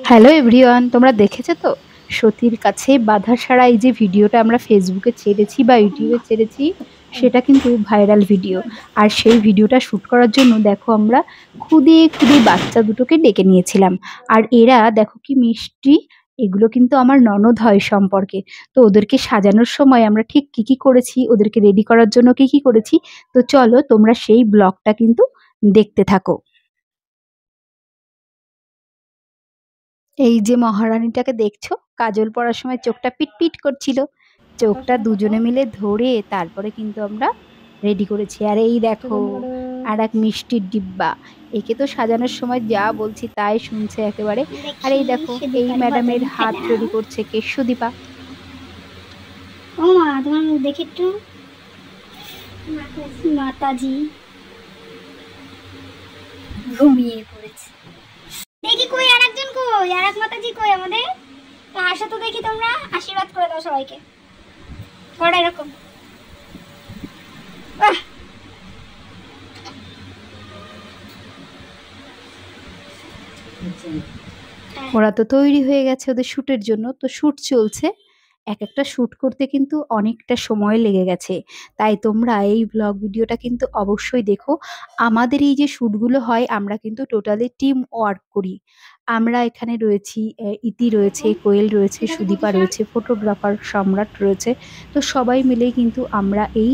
Hello everyone, তোমরা দেখেছো তো সতীর কাছে বাধা ছাড়া এই যে ভিডিওটা আমরা ফেসবুকে ছেড়েছি বা ইউটিউবে ছেড়েছি, সেটা কিন্তু ভাইরাল ভিডিও। আর সেই ভিডিওটা শ্যুট করার জন্য দেখো আমরা খুদে খুদে বাচ্চা দুটোকে ডেকে নিয়েছিলাম। আর এরা দেখো কি মিষ্টি, এগুলো কিন্তু আমার ননদ হয় সম্পর্কে। তো ওদেরকে সাজানোর সময় আমরা ঠিক কি কি করেছি, ওদেরকে রেডি করার জন্য কি কি করেছি, তো চলো তোমরা সেই ব্লগটা কিন্তু দেখতে থাকো। এই যে মহারানীটাকে দেখছো, কাজল পরার সময় চোখটা পিটপিট করছিল, চোখটা দুজনে মিলে ধরে তারপরে কিন্তু আমরা রেডি করেছি। আর এই দেখো আর এক মিষ্টির ডিব্বা, একে তো সাজানোর সময় যা বলছি তাই শুনছে একেবারে। আর এই দেখো এই ম্যাডামের হাত রেডি করছে কে, সুদীপা। ও মা, তোমার মুখ দেখি একটু। মাতাজি ঘুমিয়ে পড়েছে। দেখি কই আর একজন, কই আর এক মাতাজি কই আমাদের? আসো তো দেখি, তোমরা আশীর্বাদ করে দাও সবাইকে। করো এরকম। ওরা তো তৈরি হয়ে গেছে ওদের শ্যুটের জন্য, তো শ্যুট চলছে। এক একটা শ্যুট করতে কিন্তু অনেকটা সময় লেগে গেছে, তাই তোমরা এই ব্লগ ভিডিওটা কিন্তু অবশ্যই দেখো। আমাদের এই যে শ্যুটগুলো হয় আমরা কিন্তু টোটালি টিম ওয়ার্ক করি। আমরা এখানে রয়েছি, ইতি রয়েছে, কোয়েল রয়েছে, সুদীপা রয়েছে, ফটোগ্রাফার সম্রাট রয়েছে। তো সবাই মিলেই কিন্তু আমরা এই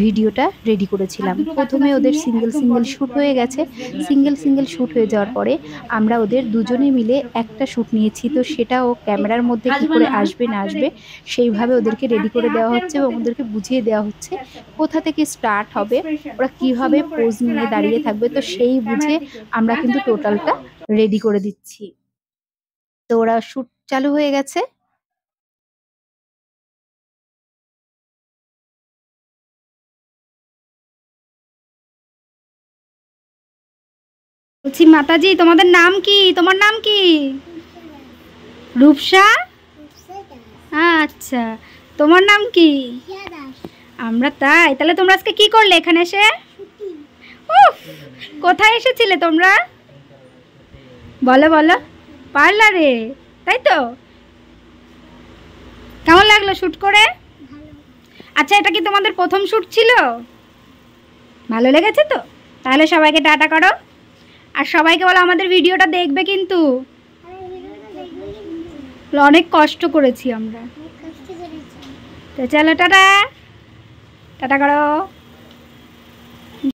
ভিডিওটা রেডি করেছিলাম। প্রথমে ওদের সিঙ্গেল সিঙ্গেল শ্যুট হয়ে গেছে, সিঙ্গেল সিঙ্গেল শ্যুট হয়ে যাওয়ার পরে আমরা ওদের দুজনে মিলে একটা শ্যুট নিয়েছি। তো সেটাও ক্যামেরার মধ্যে কি করে আসবে না আসবে সেইভাবে ওদেরকে রেডি করে দেওয়া হচ্ছে এবং ওদেরকে বুঝিয়ে দেওয়া হচ্ছে কোথা থেকে স্টার্ট হবে, ওরা কিভাবে পোজ নিয়ে দাঁড়িয়ে থাকবে। তো সেই বুঝে আমরা কিন্তু টোটালটা রেডি করে দিচ্ছি। তো ওরা শ্যুট চালু হয়ে গেছে। বলছি মাতাজি, তোমাদের নাম কি? তোমার নাম কি? রূপসা। আচ্ছা, তোমার নাম কি? আমরা তাই? তাহলে তোমরা আজকে কি করলে এখানে এসে? উফ, কোথায় এসেছিলে তোমরা? বলো বলো। পার্লারে, তাই তো? কেমন লাগলো শ্যুট করে? আচ্ছা, এটা কি তোমাদের প্রথম শ্যুট ছিল? ভালো লেগেছে তো? তাহলে সবাইকে টাটা করো, আর সবাইকে বলো আমাদের ভিডিওটা দেখবে কিন্তু। অনেক কষ্ট করেছি আমরা। তো চলো টাটা, টাটা করো।